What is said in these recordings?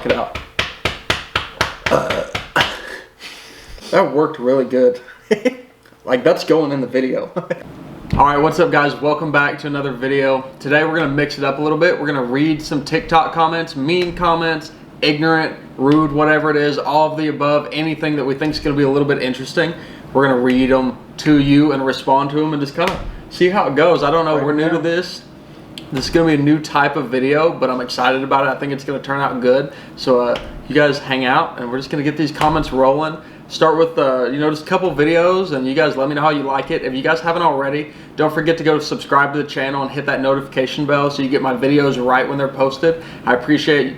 knock it out. That worked really good. Like, that's going in the video. Alright, what's up guys? Welcome back to another video. Today we're going to mix it up a little bit. We're going to read some TikTok comments, mean comments, ignorant, rude, whatever it is, all of the above, anything that we think is going to be a little bit interesting. We're going to read them to you and respond to them and just kind of see how it goes. I don't know, we're new to this. This is going to be a new type of video, but I'm excited about it. I think it's going to turn out good. So you guys hang out and we're just going to get these comments rolling. Start with just a couple videos, and you guys let me know how you like it. If you guys haven't already, don't forget to go subscribe to the channel and hit that notification bell so you get my videos right when they're posted. I appreciate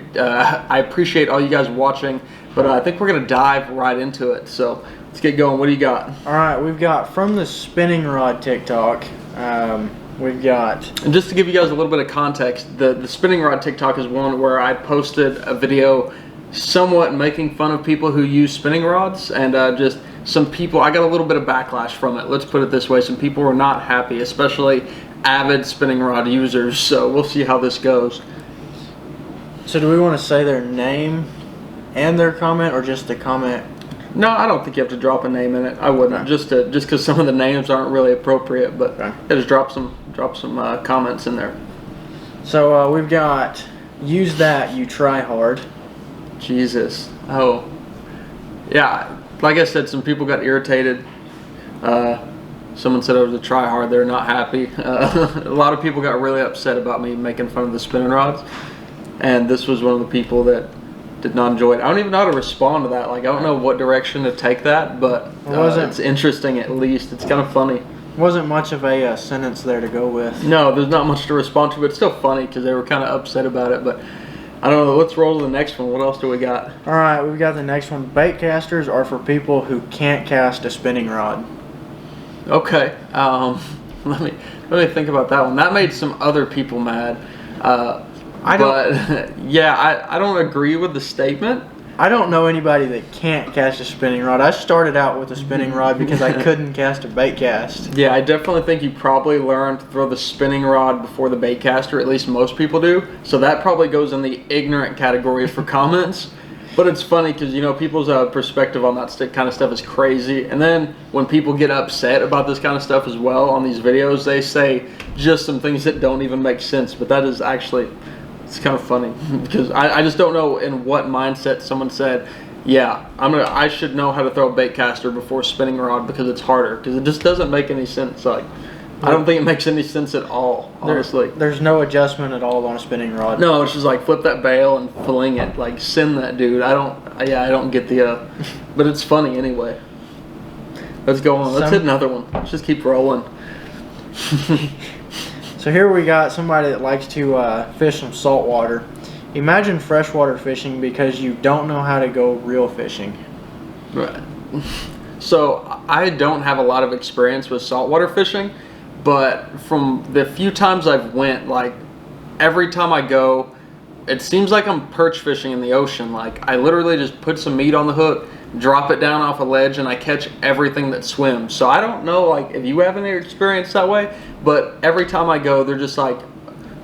all you guys watching, but I think we're gonna dive right into it. So let's get going. What do you got? All right, we've got from the spinning rod TikTok. We've got, and just to give you guys a little bit of context, the spinning rod TikTok is one where I posted a video somewhat making fun of people who use spinning rods, and just some people, I got a little bit of backlash from it. Let's put it this way, some people were not happy, especially avid spinning rod users, so we'll see how this goes. So do we want to say their name and their comment, or just the comment? No, I don't think you have to drop a name in it. I wouldn't, just because some of the names aren't really appropriate, but okay. Just drop some comments in there. So we've got, use that, you try hard. Jesus. Oh. Yeah, like I said, some people got irritated. Someone said I was a try hard. They're not happy. A lot of people got really upset about me making fun of the spinning rods. And this was one of the people that did not enjoy it. I don't even know how to respond to that. Like, I don't know what direction to take that, but it's interesting at least. It's kind of funny. Wasn't much of a sentence there to go with. No, there's not much to respond to, but it's still funny because they were kind of upset about it. But I don't know. Let's roll to the next one. What else do we got? All right, we've got the next one. Bait casters are for people who can't cast a spinning rod. Okay. Let me think about that one. That made some other people mad. I don't agree with the statement. I don't know anybody that can't cast a spinning rod. I started out with a spinning rod because I couldn't cast a bait cast. Yeah, I definitely think you probably learned to throw the spinning rod before the bait caster. At least most people do. So that probably goes in the ignorant category for comments. But it's funny because, you know, people's perspective on that kind of stuff is crazy. And then when people get upset about this kind of stuff as well on these videos, they say just some things that don't even make sense. But that is actually... it's kind of funny because I just don't know in what mindset someone said, yeah, I should know how to throw a bait caster before spinning rod because it's harder, because it just doesn't make any sense. Like, I don't think it makes any sense at all, honestly. There's no adjustment at all on a spinning rod. No, it's just like flip that bail and fling it, like send that dude. I don't get the but it's funny anyway. Let's go on. Let's hit another one. Let's just keep rolling. So here we got somebody that likes to fish some saltwater. Imagine freshwater fishing because you don't know how to go real fishing. Right. So I don't have a lot of experience with saltwater fishing, but from the few times I've went, like every time I go, it seems like I'm perch fishing in the ocean. Like, I literally just put some meat on the hook, drop it down off a ledge, and I catch everything that swims. So I don't know, like, if you have any experience that way, but every time I go, they're just like,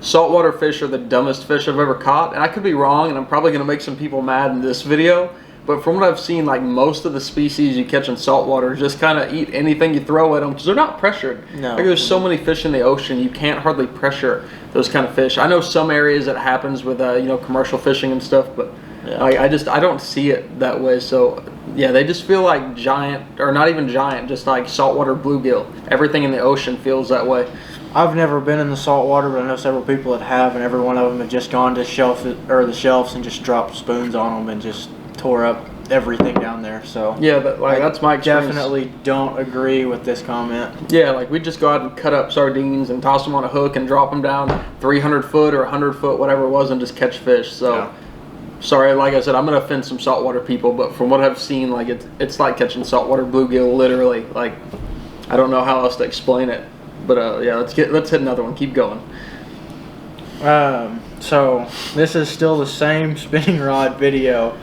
saltwater fish are the dumbest fish I've ever caught. And I could be wrong, and I'm probably going to make some people mad in this video, but from what I've seen, like, most of the species you catch in saltwater just kind of eat anything you throw at them because they're not pressured. No. Like, there's so many fish in the ocean, you can't hardly pressure those kind of fish. I know some areas that happens with commercial fishing and stuff, but yeah. I don't see it that way. So yeah, they just feel like giant, or not even giant, just like saltwater bluegill. Everything in the ocean feels that way. I've never been in the saltwater, but I know several people that have, and every one of them have just gone to the shelves and just dropped spoons on them and just tore up everything down there. So yeah, that's my experience. Definitely don't agree with this comment. Yeah, like, we just go out and cut up sardines and toss them on a hook and drop them down 300 foot or 100 foot, whatever it was, and just catch fish. So yeah. Sorry, like I said, I'm gonna offend some saltwater people, but from what I've seen, like, it's like catching saltwater bluegill, literally. Like, I don't know how else to explain it, but yeah, let's hit another one. Keep going. So this is still the same spinning rod video.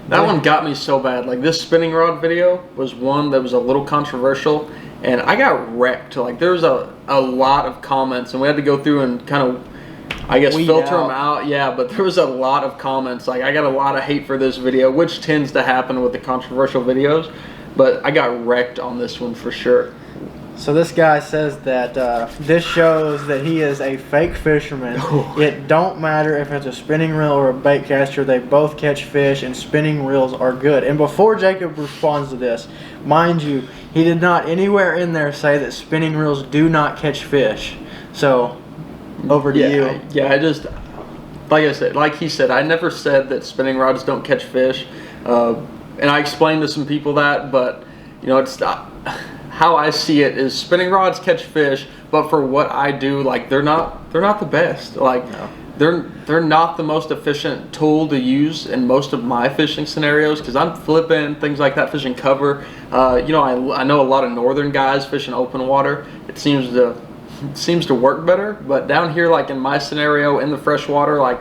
That one got me so bad. Like, this spinning rod video was one that was a little controversial, and I got wrecked. Like, there was a lot of comments, and we had to go through and kind of I guess weed filter out. them out. Yeah, but there was a lot of comments. Like, I got a lot of hate for this video, which tends to happen with the controversial videos. But I got wrecked on this one for sure. So this guy says that this shows that he is a fake fisherman. It don't matter if it's a spinning reel or a bait caster, they both catch fish, and spinning reels are good. And before Jacob responds to this, mind you, he did not anywhere in there say that spinning reels do not catch fish. So, over to you. Yeah, I just, like he said, I never said that spinning rods don't catch fish. And I explained to some people that, but, you know, it's not... How I see it is spinning rods catch fish, but for what I do, like they're not the best. Like they're not the most efficient tool to use in most of my fishing scenarios because I'm flipping things like that, fishing cover. You know, I know a lot of northern guys fishing open water. It seems to work better, but down here, like in my scenario in the freshwater, like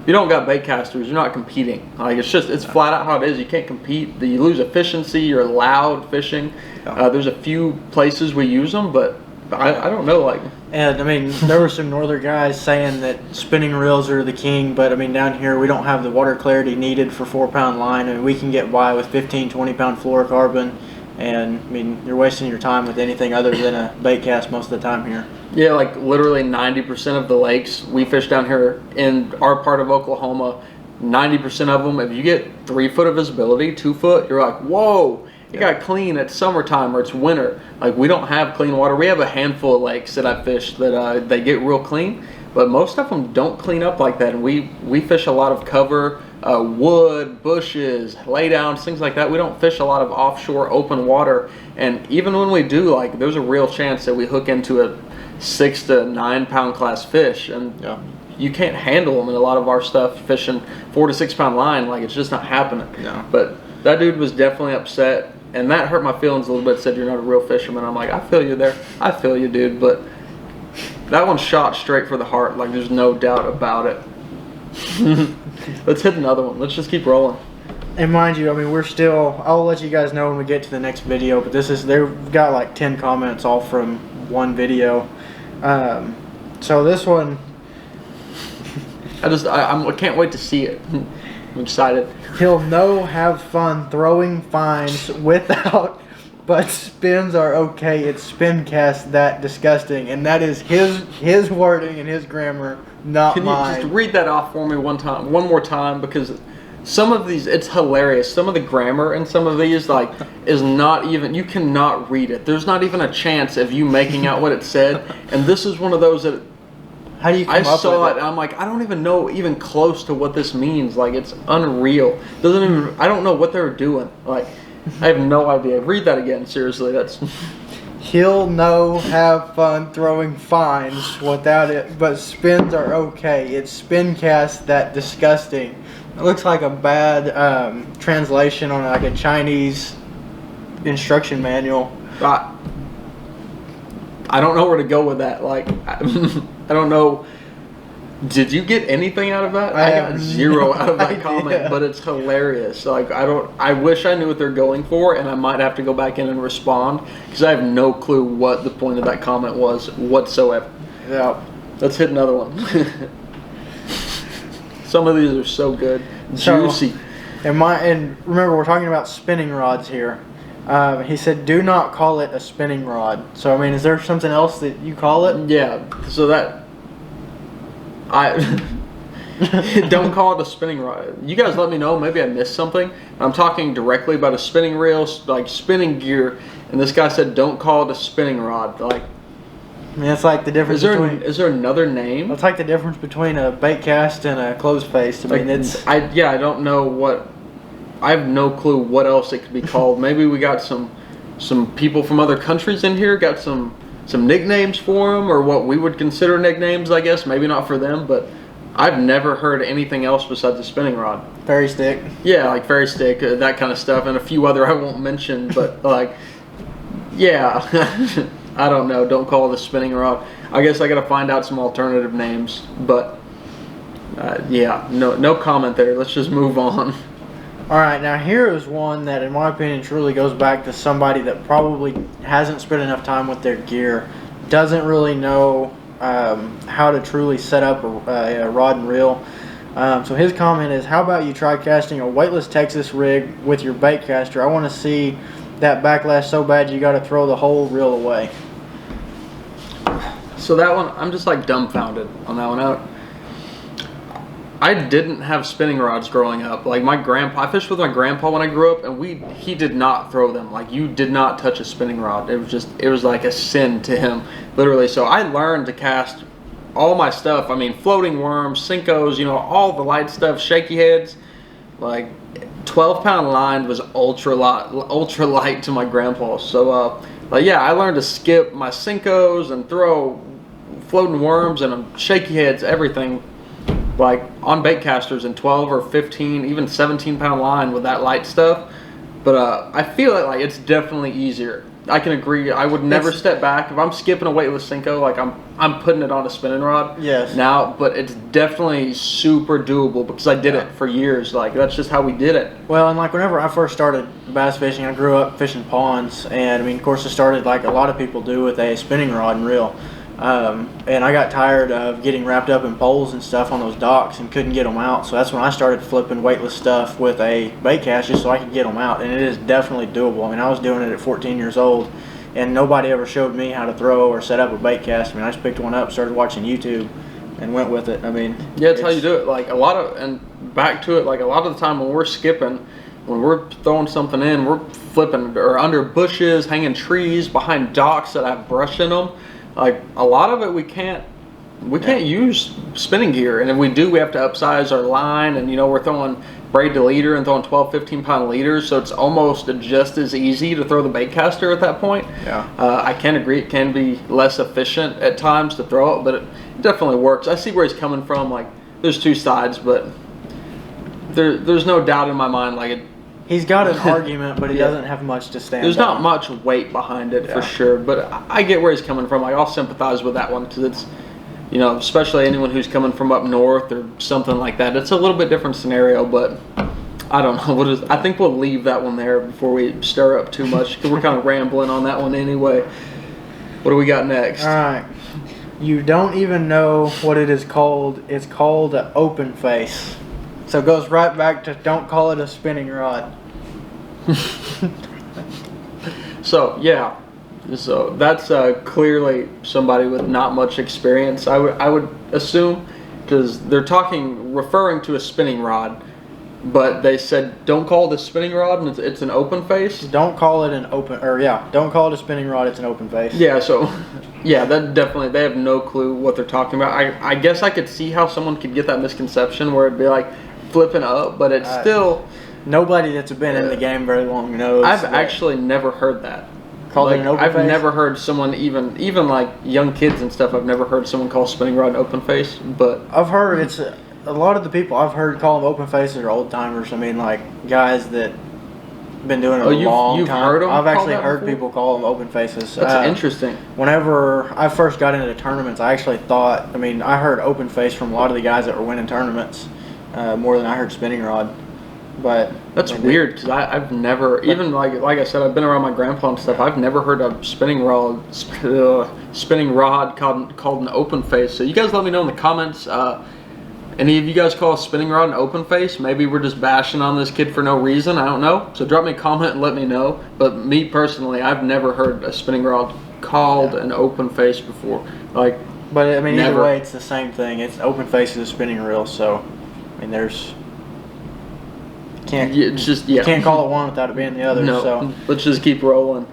you don't got bait casters, you're not competing. Like it's flat out how it is. You can't compete. You lose efficiency. You're loud fishing. There's a few places we use them, but I don't know. Like, and I mean, there were some northern guys saying that spinning reels are the king, but I mean, down here we don't have the water clarity needed for 4-pound line, and we can get by with 15, 20-pound fluorocarbon. And I mean, you're wasting your time with anything other than a bait cast most of the time here. Yeah, like literally 90% of the lakes we fish down here in our part of Oklahoma, 90% of them, if you get 3 foot of visibility, 2 foot, you're like, whoa, it got clean. It's summertime or it's winter. Like, we don't have clean water. We have a handful of lakes that I fish that they get real clean, but most of them don't clean up like that. And we fish a lot of cover, wood, bushes, laydowns, things like that. We don't fish a lot of offshore open water. And even when we do, like, there's a real chance that we hook into a 6 to 9 pound class fish, and you can't handle them in a lot of our stuff fishing 4 to 6 pound line. Like, it's just not happening. But that dude was definitely upset, and that hurt my feelings a little bit. Said, you're not a real fisherman. I'm like, I feel you there. I feel you, dude. But that one shot straight for the heart. Like, there's no doubt about it. Let's hit another one. Let's just keep rolling. And mind you, I mean, I'll let you guys know when we get to the next video, but they've got like 10 comments all from one video. So this one, I can't wait to see it. I'm excited. He'll have fun throwing fines without, but spins are okay. It's spin cast that disgusting, and that is his wording and his grammar, not mine. Can you just read that off for me one more time, because some of these, it's hilarious. Some of the grammar in some of these, like, is not even, you cannot read it. There's not even a chance of you making out what it said. And this is one of those that, how do you come up with it? I saw it, and I'm like, I don't even know even close to what this means. Like, it's unreal. I don't know what they were doing. Like, I have no idea. Read that again, seriously. He'll have fun throwing fines without it, but spins are okay. It's spin cast that disgusting. It looks like a bad translation on like a Chinese instruction manual. I don't know where to go with that. Like, I don't know. Did you get anything out of that? I got zero out of that comment, but it's hilarious. Like, I wish I knew what they're going for, and I might have to go back in and respond, because I have no clue what the point of that comment was whatsoever. Yeah. Let's hit another one. Some of these are so good. Juicy. And remember, we're talking about spinning rods here. He said, do not call it a spinning rod. So, I mean, is there something else that you call it? Yeah. So don't call it a spinning rod. You guys let me know. Maybe I missed something. I'm talking directly about a spinning reel, like spinning gear. And this guy said, don't call it a spinning rod. Like, I mean, it's like the difference is there another name? It's like the difference between a bait cast and a closed face. I mean, I don't know what. I have no clue what else it could be called. Maybe we got some people from other countries in here, got some nicknames for them, or what we would consider nicknames, I guess. Maybe not for them, but I've never heard anything else besides a spinning rod. Fairy stick. Yeah, like fairy stick, that kind of stuff, and a few other I won't mention, but like, yeah. I don't know. Don't call it a spinning rod. I guess I got to find out some alternative names. But yeah, no comment there. Let's just move on. All right, now here is one that, in my opinion, truly goes back to somebody that probably hasn't spent enough time with their gear, doesn't really know how to truly set up a rod and reel. So his comment is, how about you try casting a weightless Texas rig with your bait caster? I want to see that backlash so bad you got to throw the whole reel away. So that one, I'm just like dumbfounded on that one. I didn't have spinning rods growing up. Like my grandpa, I fished with my grandpa when I grew up, and he did not throw them. Like you did not touch a spinning rod. It was like a sin to him, literally. So I learned to cast all my stuff. I mean, floating worms, Sinkos, all the light stuff, shaky heads. Like 12-pound line was ultra light to my grandpa. So yeah, I learned to skip my Sinkos and throw floating worms and shaky heads, everything, like on bait casters in 12 or 15, even 17-pound line with that light stuff. But I feel like it's definitely easier. I can agree. I would never step back if I'm skipping a weightless Senko. Like I'm putting it on a spinning rod. Yes. Now, but it's definitely super doable because I did it for years. Like that's just how we did it. Well, and like whenever I first started bass fishing, I grew up fishing ponds, and I mean, of course, I started like a lot of people do with a spinning rod and reel. And I got tired of getting wrapped up in poles and stuff on those docks and couldn't get them out. So that's when I started flipping weightless stuff with a bait cast just so I could get them out. And it is definitely doable. I mean, I was doing it at 14 years old, and nobody ever showed me how to throw or set up a bait cast. I mean, I just picked one up, started watching YouTube, and went with it. I mean, yeah, that's how you do it. Like and back to it, like a lot of the time when we're skipping, when we're throwing something in, we're flipping or under bushes, hanging trees, behind docks that have brush in them. Like a lot of it we can't use spinning gear, and if we do, we have to upsize our line, and we're throwing braid to leader and throwing 12-15 pound leaders, so it's almost just as easy to throw the bait caster at that point. I can agree it can be less efficient at times to throw it, but it definitely works. I see where he's coming from. Like there's two sides, but there's no doubt in my mind like it. He's got an argument, but he doesn't have much to stand on. There's not much weight behind it for sure, but I get where he's coming from. Like I'll sympathize with that one because it's, especially anyone who's coming from up north or something like that. It's a little bit different scenario, but I don't know. I think we'll leave that one there before we stir up too much because we're kind of rambling on that one anyway. What do we got next? All right. You don't even know what it is called. It's called an open face. So it goes right back to don't call it a spinning rod. So that's clearly somebody with not much experience. I would assume because they're referring to a spinning rod, but they said don't call it a spinning rod and it's an open face. Don't call it don't call it a spinning rod. It's an open face. Yeah. So that definitely they have no clue what they're talking about. I guess I could see how someone could get that misconception where it'd be like flipping up, but it's still nobody that's been in the game very long knows. I've actually never heard that called it an open face. I've never heard someone even like young kids and stuff. I've never heard someone call spinning rod an open face, but I've heard it's a lot of the people I've heard call them open faces are old timers. I mean, like guys that been doing it a long time. Heard them I've actually heard before? people call them open faces. That's interesting. Whenever I first got into tournaments, I actually thought. I mean, I heard open face from a lot of the guys that were winning tournaments. More than I heard spinning rod, but that's weird because I've never even like I said I've been around my grandpa and stuff. I've never heard a spinning rod called an open face. So you guys let me know in the comments. Any of you guys call a spinning rod an open face? Maybe we're just bashing on this kid for no reason. I don't know. So drop me a comment and let me know. But me personally, I've never heard a spinning rod called an open face before. Like, but I mean, never. Either way, it's the same thing. It's an open face is a spinning reel. So. I mean, you can't call it one without it being the other. No, so let's just keep rolling.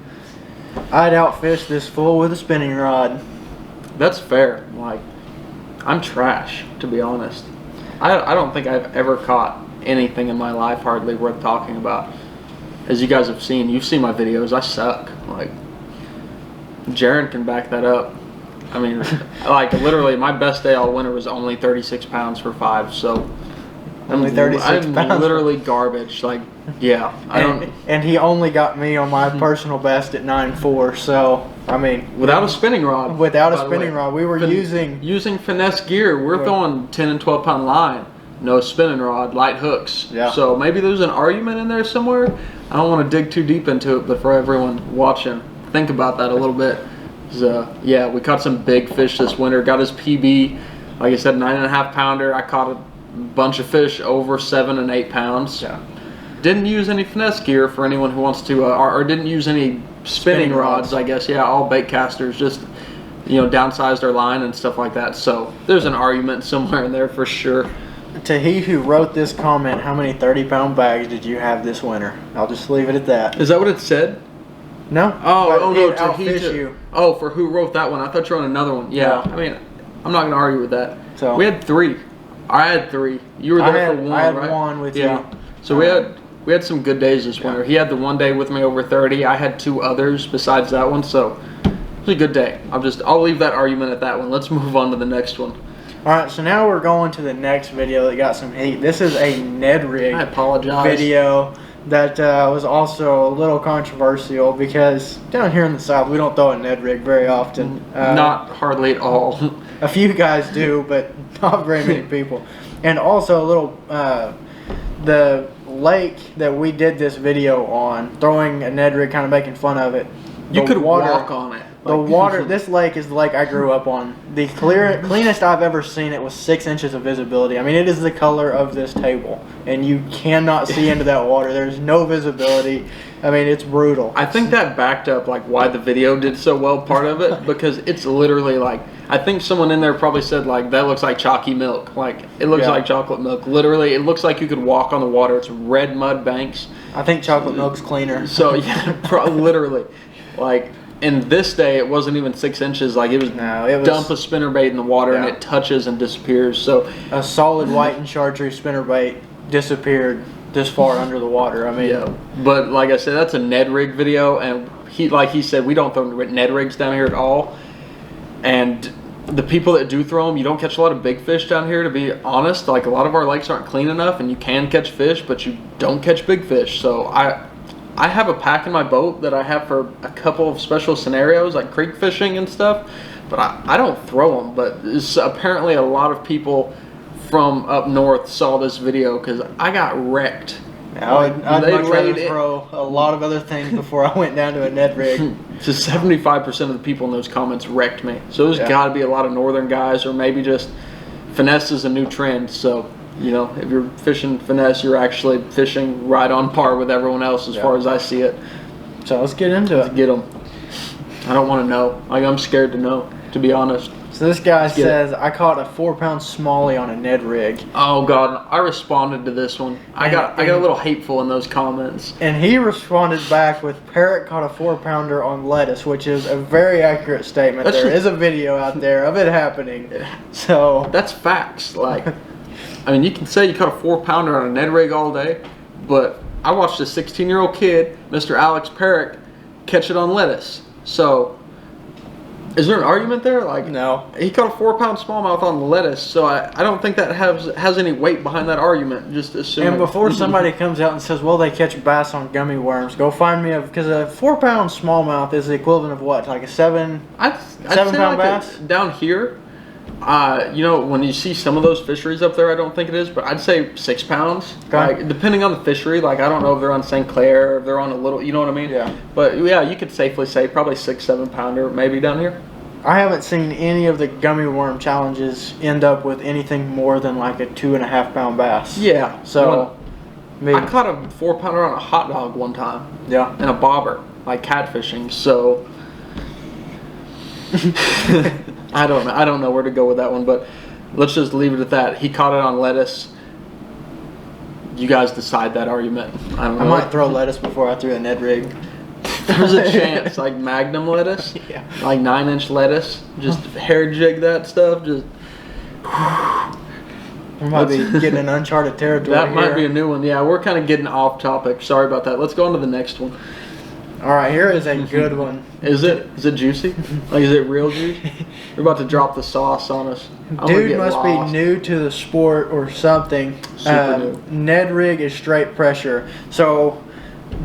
I'd outfish this fool with a spinning rod. That's fair. Like, I'm trash, to be honest. I don't think I've ever caught anything in my life hardly worth talking about. As you guys have seen, you've seen my videos. I suck. Like, Jaron can back that up. I mean, like literally, my best day all winter was only 36 pounds for 5. So. Only 36 pounds. I'm literally garbage. Like, yeah. And he only got me on my personal best at 9.4. So, I mean. Without a spinning rod. Without a spinning rod. We were using finesse gear. We're throwing 10 and 12 pound line. No spinning rod, light hooks. Yeah. So maybe there's an argument in there somewhere. I don't want to dig too deep into it, but for everyone watching, think about that a little bit. Yeah, we caught some big fish this winter. Got his PB, like I said, 9.5 pounder. I caught a bunch of fish over 7 and 8 pounds. Yeah. Didn't use any finesse gear for anyone who wants to, or didn't use any spinning rods, I guess. Yeah, all bait casters, just, downsized our line and stuff like that. So there's an argument somewhere in there for sure. To he who wrote this comment, how many 30-pound bags did you have this winter? I'll just leave it at that. Is that what it said? No. No, you. Oh, for who wrote that one? I thought you were on another one. Yeah, No. I mean, I'm not going to argue with that. So we had 3. I had 3. You were there for 1, I had right? 1 with you. So we had some good days this winter. He had the 1 day with me over 30. I had 2 others besides that one, so it was a good day. I'll leave that argument at that one. Let's move on to the next one. All right, so now we're going to the next video that got some heat. This is a Ned rig I apologize. video that was also a little controversial because down here in the South we don't throw a Ned rig very often. Not hardly at all. A few guys do, but not very many people. And also a little, the lake that we did this video on, throwing a Ned rig, kind of making fun of it. You could walk on it. The water, this lake is the lake I grew up on. The cleanest I've ever seen it was 6 inches of visibility. I mean, it is the color of this table, and you cannot see into that water. There's no visibility. I mean, it's brutal. I think that backed up like why the video did so well, part of it, because it's literally like, I think someone in there probably said like, that looks like chalky milk. Like, it looks like chocolate milk. Literally, it looks like you could walk on the water. It's red mud banks. I think chocolate milk's cleaner. So, yeah, literally. Like, in this day, it wasn't even 6 inches. Like, it was dump a spinnerbait in the water and it touches and disappears. So a solid white and chartreuse spinnerbait disappeared this far under the water. I mean, but like I said, that's a Ned rig video, and he said, we don't throw Ned rigs down here at all. And the people that do throw them, you don't catch a lot of big fish down here, to be honest. Like, a lot of our lakes aren't clean enough, and you can catch fish, but you don't catch big fish. So I have a pack in my boat that I have for a couple of special scenarios, like creek fishing and stuff, but I don't throw them. But apparently a lot of people from up north saw this video because I got wrecked. I'd much rather throw a lot of other things before I went down to a Ned rig. So 75% of the people in those comments wrecked me. So there's got to be a lot of northern guys, or maybe just finesse is a new trend. So, if you're fishing finesse, you're actually fishing right on par with everyone else as far as I see it. So let's get into it. Let's get them. I don't want to know. Like, I'm scared to know, to be honest. So this guy says, I caught a 4-pound smallie on a Ned rig. Oh God, I responded to this one. I got a little hateful in those comments. And he responded back with, Parrot caught a 4-pounder on lettuce, which is a very accurate statement. There is a video out there of it happening. So that's facts. Like, I mean, you can say you caught a 4-pounder on a Ned rig all day, but I watched a 16-year-old kid, Mr. Alex Parrott, catch it on lettuce. So, is there an argument there? Like, no. He caught a 4-pound smallmouth on the lettuce, so I don't think that has any weight behind that argument. Just assuming. And before somebody comes out and says, well, they catch bass on gummy worms, go find me because a 4-pound smallmouth is the equivalent of what? Like a 7-pound bass? Down here, when you see some of those fisheries up there, I don't think it is, but I'd say 6 pounds. Okay. Like, depending on the fishery, like, I don't know if they're on St. Clair, or if they're on a little, you know what I mean? Yeah. But yeah, you could safely say probably 6-7 pounder maybe down here. I haven't seen any of the gummy worm challenges end up with anything more than like a 2.5-pound bass. Yeah. So I caught a 4-pounder on a hot dog one time. Yeah. And a bobber, like catfishing. So I don't know where to go with that one, but let's just leave it at that. He caught it on lettuce. You guys decide that argument. I don't know. I might throw lettuce before I threw a Ned rig. There's a chance, like Magnum lettuce, like 9-inch lettuce. Just hair jig that stuff. Just. We might be getting an uncharted territory. That might be a new one. Yeah, we're kind of getting off topic. Sorry about that. Let's go on to the next one. All right, here is a good one. Is it juicy? Like, is it real juicy? You're about to drop the sauce on us. Dude must be new to the sport or something. Super new. Ned rig is straight pressure. So,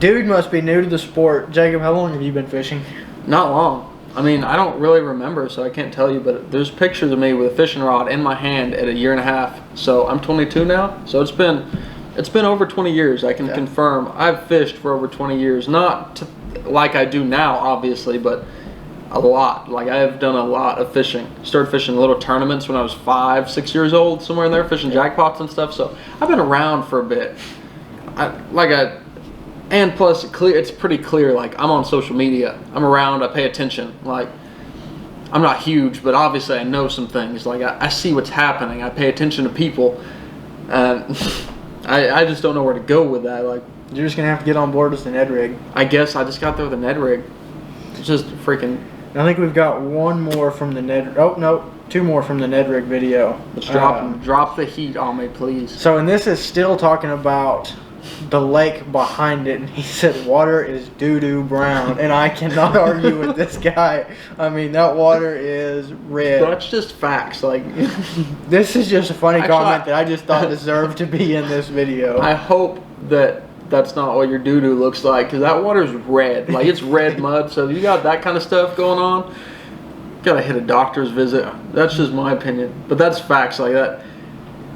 dude must be new to the sport. Jacob, how long have you been fishing? Not long. I mean, I don't really remember, so I can't tell you, but there's pictures of me with a fishing rod in my hand at 1.5 years. So I'm 22 now, so it's been over 20 years. I can confirm I've fished for over 20 years. Not like I do now, obviously, but a lot. Like, I have done a lot of fishing. Started fishing little tournaments when I was 5, 6 years old, somewhere in there, fishing jackpots and stuff. So I've been around for a bit. And plus, it's pretty clear. Like, I'm on social media. I'm around. I pay attention. Like, I'm not huge, but obviously I know some things. Like, I see what's happening. I pay attention to people. And I just don't know where to go with that. Like, you're just gonna have to get on board with the Ned rig. I guess I just got there with a Ned rig. It's just freaking. I think we've got one more from the Ned. Oh no, 2 more from the Ned rig video. Let's drop the heat on me, please. So, and this is still talking about the lake behind it, and he said water is doo-doo brown, and I cannot argue with this guy. I mean, that water is red. That's just facts. Like, this is just a funny comment that I just thought deserved to be in this video. I hope that that's not what your doo-doo looks like, because that water's red. Like, it's red mud, so you got that kind of stuff going on, gotta hit a doctor's visit. That's just my opinion, but that's facts. Like that.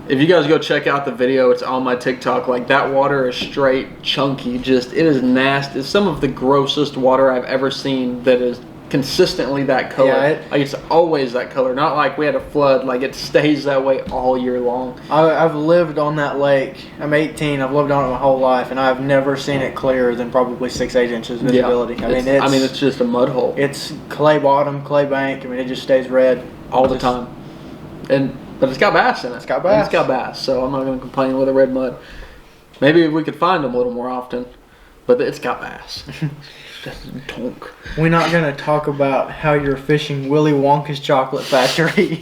If you guys go check out the video, it's on my TikTok. Like, that water is straight chunky. Just, it is nasty. It's some of the grossest water I've ever seen that is consistently that color. Yeah, like, it's always that color. Not like we had a flood. Like, it stays that way all year long. I've lived on that lake. I'm 18. I've lived on it my whole life, and I've never seen it clearer than probably 6-8 inches visibility. Yeah, I mean, it's just a mud hole. It's clay bottom, clay bank. I mean, it just stays red all the time. But it's got bass in it. It's got bass. It's got bass, so I'm not going to complain with the red mud. Maybe we could find them a little more often, but it's got bass. Just tonk. We're not going to talk about how you're fishing Willy Wonka's chocolate factory.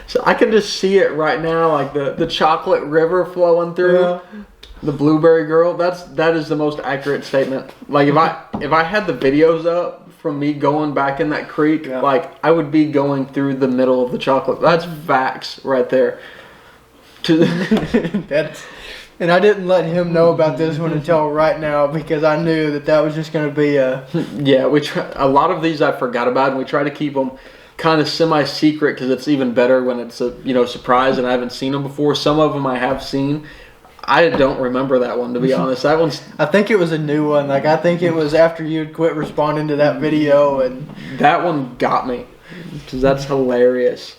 So I can just see it right now, like the chocolate river flowing through. Yeah. The blueberry girl. That is the most accurate statement. Like, if I had the videos up from me going back in that creek, yeah, like, I would be going through the middle of the chocolate. That's facts right there. And I didn't let him know about this one until right now, because I knew that was just going to be a. Yeah, a lot of these I forgot about, and we try to keep them kind of semi-secret, because it's even better when it's a surprise and I haven't seen them before. Some of them I have seen. I don't remember that one, to be honest. That one's. I think it was a new one. Like, I think it was after you'd quit responding to that video, and that one got me, because that's hilarious.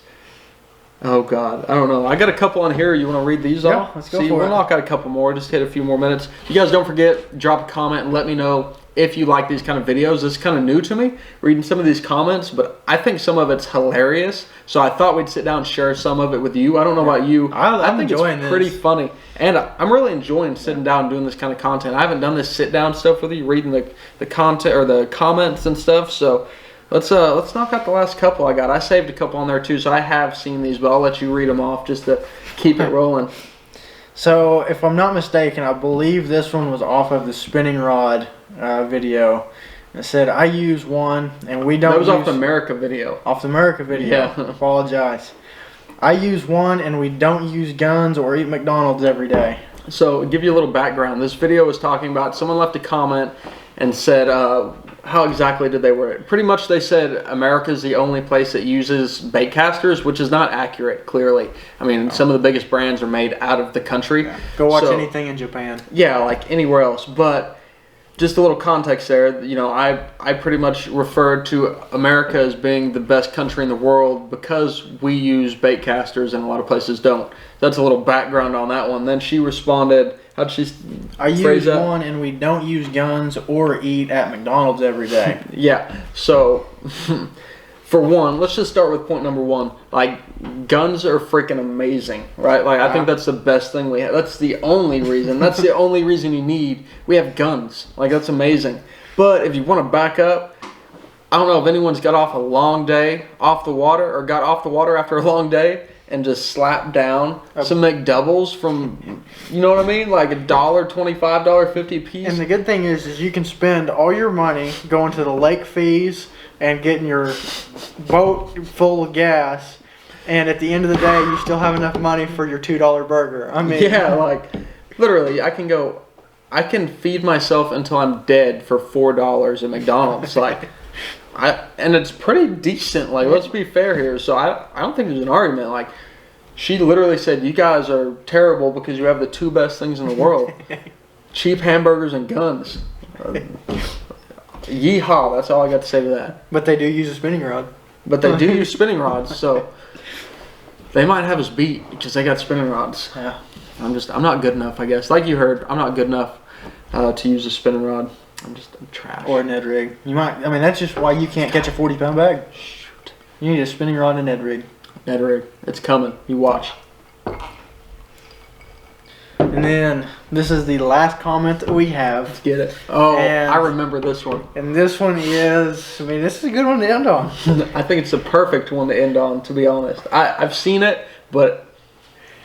Oh God, I don't know. I got a couple on here. You want to read these off? Let's go for it. We'll knock out a couple more. Just hit a few more minutes. You guys don't forget, drop a comment and let me know if you like these kind of videos. This is kind of new to me, reading some of these comments, but I think some of it's hilarious. So I thought we'd sit down and share some of it with you. I don't know about you. I think it's pretty funny. And I'm really enjoying sitting down and doing this kind of content. I haven't done this sit-down stuff with you, reading the content or the comments and stuff. So let's knock out the last couple I got. I saved a couple on there too, so I have seen these, but I'll let you read them off just to keep it rolling. So if I'm not mistaken, I believe this one was off of the spinning rod video. It said, I use one, and we don't. That was off the America video. Off the America video. Yeah. Apologize. I use one, and we don't use guns or eat McDonald's every day. So, to give you a little background, this video was talking about, someone left a comment and said, how exactly did they word it? Pretty much they said America's the only place that uses bait casters, which is not accurate, clearly. I mean, some of the biggest brands are made out of the country. Yeah. Go watch anything in Japan. Yeah, like anywhere else. But just a little context there, I pretty much referred to America as being the best country in the world because we use bait casters and a lot of places don't. That's a little background on that one. Then she responded, how'd she I use one, and we don't use guns or eat at McDonald's every day. Yeah, so for one, let's just start with point number one. Like, guns are freaking amazing, right? Like, I think that's the best thing we have. That's the only reason. That's the only reason you need. We have guns. Like, that's amazing. But if you want to back up, I don't know if anyone's got off a long day off the water or got off the water after a long day and just slapped down some McDoubles from, you know what I mean? Like $1, $25, $50 a piece. And the good thing is you can spend all your money going to the lake fees and getting your boat full of gas, and at the end of the day, you still have enough money for your $2 burger. I mean, yeah, like literally, I can feed myself until I'm dead for $4 at McDonald's. Like, and it's pretty decent. Like, let's be fair here. So I don't think there's an argument. Like, she literally said, "You guys are terrible because you have the 2 best things in the world." cheap hamburgers and guns. Yeehaw! That's all I got to say to that. But they do use a spinning rod. But they do use spinning rods, so they might have us beat because they got spinning rods. Yeah. I'm not good enough, I guess. Like you heard, I'm not good enough to use a spinning rod. I'm trash. Or a Ned rig. You might. I mean, that's just why you can't catch a 40-pound bag. Shoot. You need a spinning rod and a Ned rig. Ned rig. It's coming. You watch. And then this is the last comment that we have. Let's get it. Oh, And- I remember this one. And this one is, I mean, this is a good one to end on. I think it's the perfect one to end on, to be honest. I've seen it, but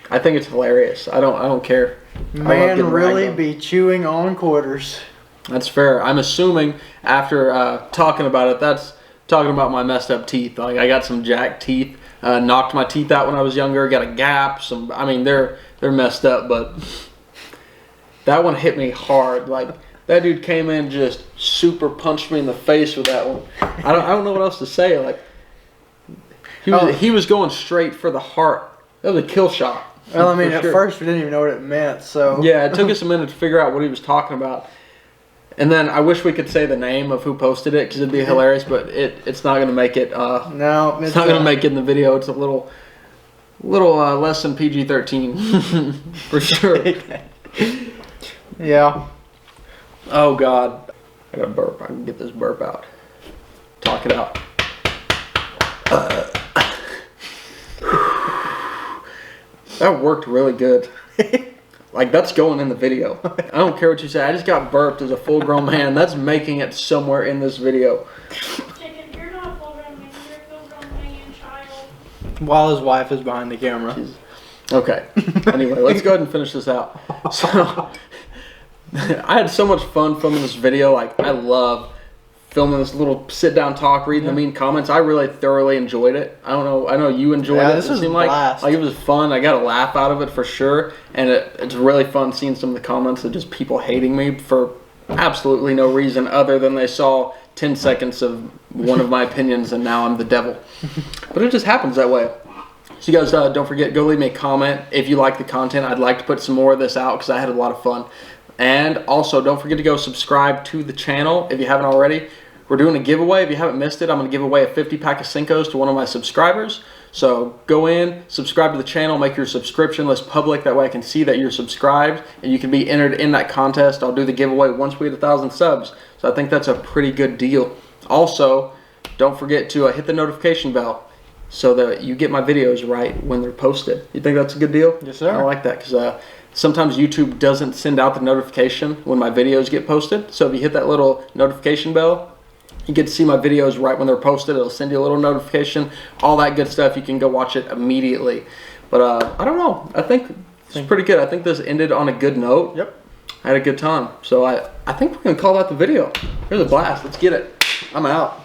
I think it's hilarious. I don't care. I love Man getting really ragged on. be chewing on quarters. That's fair. I'm assuming after talking about it, that's talking about my messed up teeth. Like I got some jacked teeth, knocked my teeth out when I was younger. Got a gap. I mean, they're messed up, but that one hit me hard. Like that dude came in just super punched me in the face with that one. I don't know what else to say. Like he was going straight for the heart. That was a kill shot. Well, I mean, for at sure. first we didn't even know what it meant, so. Yeah, it took us a minute to figure out what he was talking about. And then I wish we could say the name of who posted it because it'd be hilarious, but it's not going to make it. No, it's not going to make it in the video. It's a little less than PG-13 for sure. Yeah. Oh God, I got a burp. I can get this burp out. Talk it out. That worked really good. Like, that's going in the video. I don't care what you say. I just got burped as a full-grown man. That's making it somewhere in this video. Chicken, you're not a full-grown man. You're a full-grown man, child. While his wife is behind the camera. Okay. Anyway, let's go ahead and finish this out. So, I had so much fun filming this video. Like, I love filming this little sit-down talk, reading the mean comments. I really thoroughly enjoyed it. I don't know. I know you enjoyed it. This was seemed a blast. like it was fun. I got a laugh out of it for sure. And it's really fun seeing some of the comments of just people hating me for absolutely no reason other than they saw 10 seconds of one of my opinions and now I'm the devil. But it just happens that way. So you guys don't forget, go leave me a comment if you like the content. I'd like to put some more of this out because I had a lot of fun. And also, don't forget to go subscribe to the channel if you haven't already. We're doing a giveaway. If you haven't missed it, I'm going to give away a 50-pack of Cincos to one of my subscribers. So go in, subscribe to the channel, make your subscription list public. That way I can see that you're subscribed and you can be entered in that contest. I'll do the giveaway once we hit 1,000 subs. So I think that's a pretty good deal. Also, don't forget to hit the notification bell so that you get my videos right when they're posted. You think that's a good deal? Yes, sir. I like that because sometimes YouTube doesn't send out the notification when my videos get posted. So if you hit that little notification bell, you get to see my videos right when they're posted. It'll send you a little notification, all that good stuff. You can go watch it immediately. But I don't know. I think it's pretty good. I think this ended on a good note. Yep. I had a good time. So I think we're going to call that the video. Here's a blast. Let's get it. I'm out.